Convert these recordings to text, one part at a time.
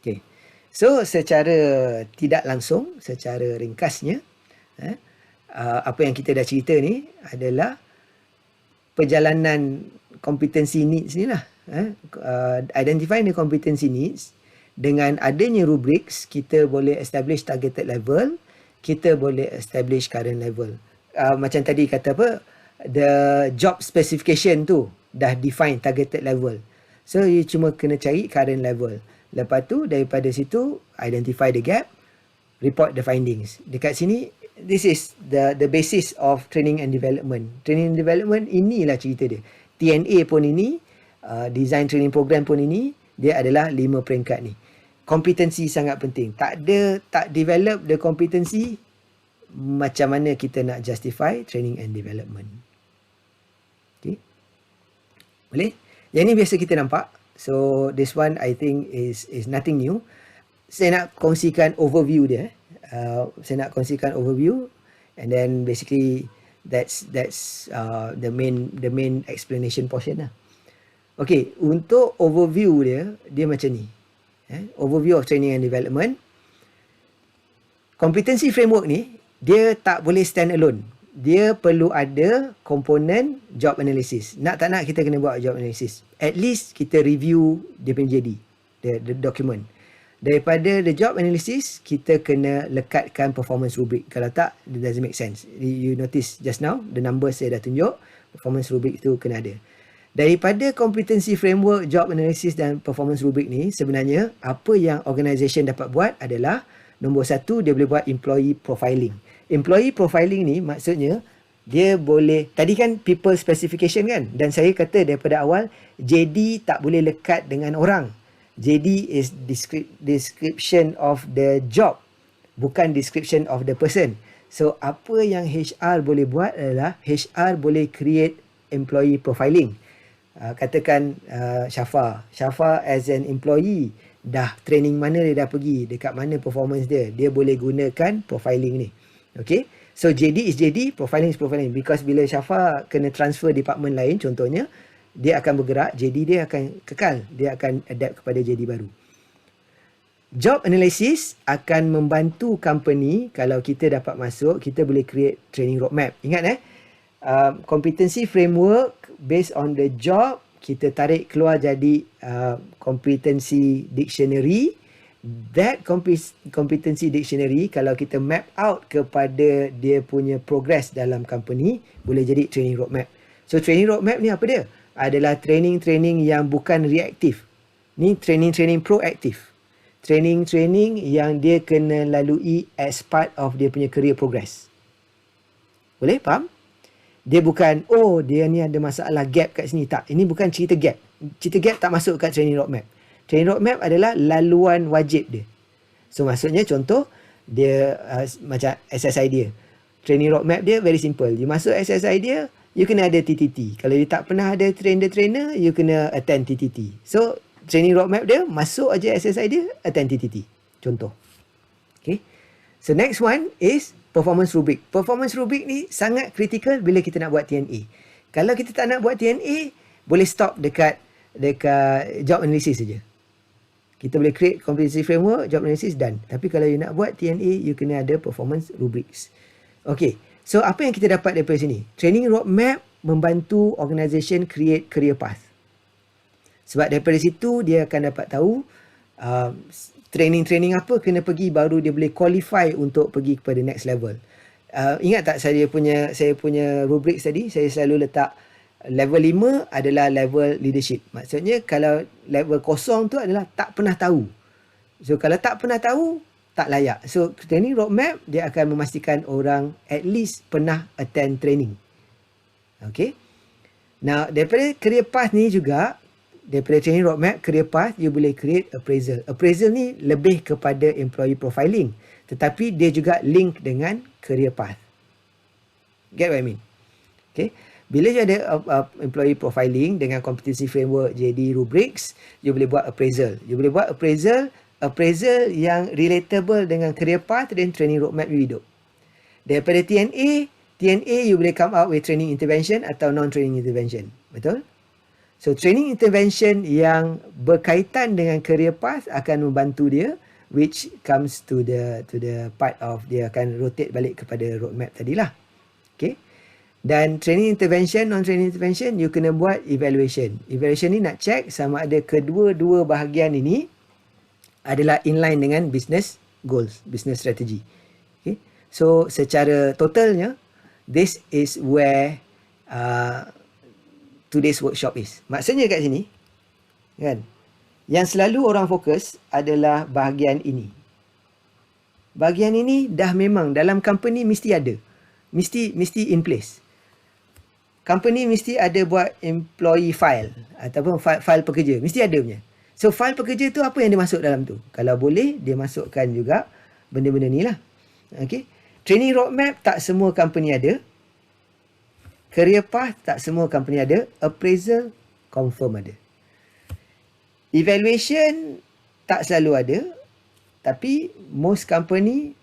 Okay. So secara tidak langsung, secara ringkasnya, apa yang kita dah cerita ni adalah perjalanan competency needs ni lah. Identifying the competency needs, dengan adanya rubrics, kita boleh establish targeted level, kita boleh establish current level. Macam tadi kata apa, the job specification tu dah define targeted level. So you cuma kena cari current level. Lepas tu daripada situ identify the gap, report the findings. Dekat sini, this is the basis of training and development. Training and development, inilah cerita dia. TNA pun ini, design training program pun ini, dia adalah 5 peringkat ni. Kompetensi sangat penting. Tak develop the competency, macam mana kita nak justify training and development. Okay. Boleh? Yang ni biasa kita nampak. So this one I think is nothing new. Saya nak kongsikan overview dia. Saya nak kongsikan overview, and then basically that's the main explanation portion lah. Okay, untuk overview dia macam ni. Overview of training and development. Competency framework ni, dia tak boleh stand alone. Dia perlu ada komponen job analysis. Nak tak nak kita kena buat job analysis. At least kita review dia punya JD, the document. Daripada the job analysis, kita kena lekatkan performance rubric. Kalau tak, it doesn't make sense. You notice just now, the numbers saya dah tunjuk, performance rubric tu kena ada. Daripada competency framework, job analysis dan performance rubric ni, sebenarnya apa yang organisation dapat buat adalah, nombor 1, dia boleh buat employee profiling. Employee profiling ni maksudnya, dia boleh, tadi kan people specification kan, dan saya kata daripada awal, JD tak boleh lekat dengan orang. JD is description of the job, bukan description of the person. So, apa yang HR boleh buat adalah, HR boleh create employee profiling. Katakan Syafa as an employee, dah training mana dia dah pergi, dekat mana performance dia, dia boleh gunakan profiling ni. Okay, so JD is JD, profiling is profiling. Because bila Syafa kena transfer department lain, contohnya, dia akan bergerak, JD dia akan kekal, dia akan adapt kepada JD baru. Job analysis akan membantu company, kalau kita dapat masuk, kita boleh create training roadmap. Ingat competency framework based on the job, kita tarik keluar jadi competency dictionary. That competency dictionary, kalau kita map out kepada dia punya progress dalam company, boleh jadi training roadmap. So training roadmap ni apa dia? Adalah training-training yang bukan reaktif. Ni training-training proaktif. Training-training yang dia kena lalui as part of dia punya career progress. Boleh? Faham? Dia bukan, oh dia ni ada masalah gap kat sini. Tak, ini bukan cerita gap. Cerita gap tak masuk kat training roadmap. Training roadmap adalah laluan wajib dia. So maksudnya contoh, dia macam SSI dia. Training roadmap dia very simple. You masuk SSI dia, you kena ada TTT. Kalau you tak pernah ada trainer, you kena attend TTT. So training roadmap dia, masuk aja SSI dia, attend TTT. Contoh. Okay. So next one is performance rubric. Performance rubric ni sangat kritikal bila kita nak buat TNA. Kalau kita tak nak buat TNA, boleh stop dekat job analysis saja. Kita boleh create competency framework, job analysis, done. Tapi kalau you nak buat TNA, you kena ada performance rubrics. Okay. So, apa yang kita dapat daripada sini? Training roadmap membantu organisation create career path. Sebab daripada situ, dia akan dapat tahu training-training apa kena pergi, baru dia boleh qualify untuk pergi kepada next level. Ingat tak saya punya rubrics tadi? Saya selalu letak level 5 adalah level leadership. Maksudnya kalau level kosong tu adalah tak pernah tahu. So kalau tak pernah tahu, tak layak. So training roadmap dia akan memastikan orang at least pernah attend training. Okay. Now daripada career path ni juga, daripada training roadmap, career path, you boleh create appraisal. Appraisal ni lebih kepada employee profiling. Tetapi dia juga link dengan career path. Get what I mean? Okay. Bila you ada employee profiling dengan competency framework, JD, rubrics, you boleh buat appraisal. You boleh buat appraisal yang relatable dengan career path dan training roadmap you hidup. Daripada TNA you boleh come out with training intervention atau non-training intervention. Betul? So training intervention yang berkaitan dengan career path akan membantu dia, which comes to the part of dia akan rotate balik kepada roadmap tadilah. Okay. Dan training intervention, non-training intervention, you kena buat evaluation. Evaluation ni nak check sama ada kedua-dua bahagian ini adalah inline dengan business goals, business strategy. Okay. So secara totalnya, this is where today's workshop is. Maksudnya kat sini, kan, yang selalu orang fokus adalah bahagian ini. Bahagian ini dah memang dalam company mesti ada. Mesti in place. Company mesti ada buat employee file ataupun file pekerja. Mesti ada punya. So file pekerja tu apa yang dia masuk dalam tu? Kalau boleh, dia masukkan juga benda-benda ni lah. Okay. Training roadmap tak semua company ada. Career path tak semua company ada. Appraisal confirm ada. Evaluation tak selalu ada. Tapi most company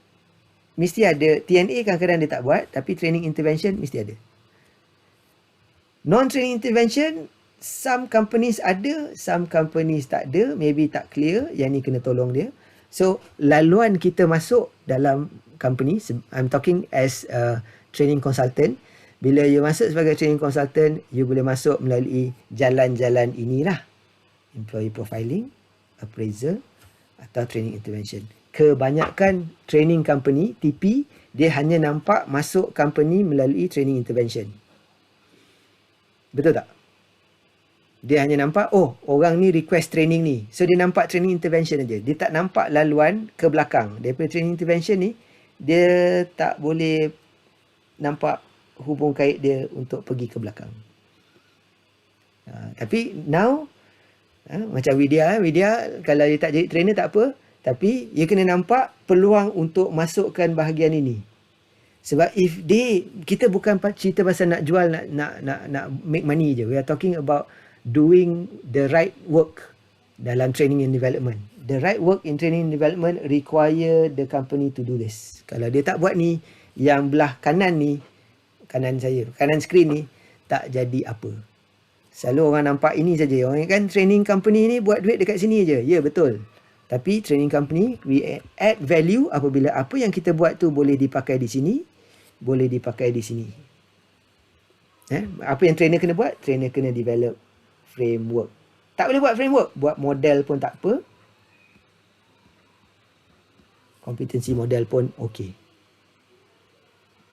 mesti ada. TNA kadang-kadang dia tak buat. Tapi training intervention mesti ada. Non-training intervention, some companies ada, some companies tak ada. Maybe tak clear. Yang ni kena tolong dia. So, laluan kita masuk dalam company, I'm talking as a training consultant. Bila you masuk sebagai training consultant, you boleh masuk melalui jalan-jalan inilah. Employee profiling, appraisal atau training intervention. Kebanyakan training company, TP, dia hanya nampak masuk company melalui training intervention. Betul tak? Dia hanya nampak, oh, orang ni request training ni. So, dia nampak training intervention aja. Dia tak nampak laluan ke belakang. Daripada training intervention ni, dia tak boleh nampak hubung kait dia untuk pergi ke belakang. Tapi now, macam Widya kalau dia tak jadi trainer tak apa. Tapi, dia kena nampak peluang untuk masukkan bahagian ini. Sebab kita bukan cerita pasal nak jual, nak make money je. We are talking about doing the right work dalam training and development. The right work in training and development require the company to do this. Kalau dia tak buat ni, yang belah kanan ni, kanan skrin ni, tak jadi apa. Selalu orang nampak ini saja. Orang kan training company ni buat duit dekat sini je. Ya, betul. Tapi training company, we add value apabila apa yang kita buat tu boleh dipakai di sini, boleh dipakai di sini. Apa yang trainer kena buat? Trainer kena develop framework. Tak boleh buat framework, buat model pun tak apa. Kompetensi model pun okey.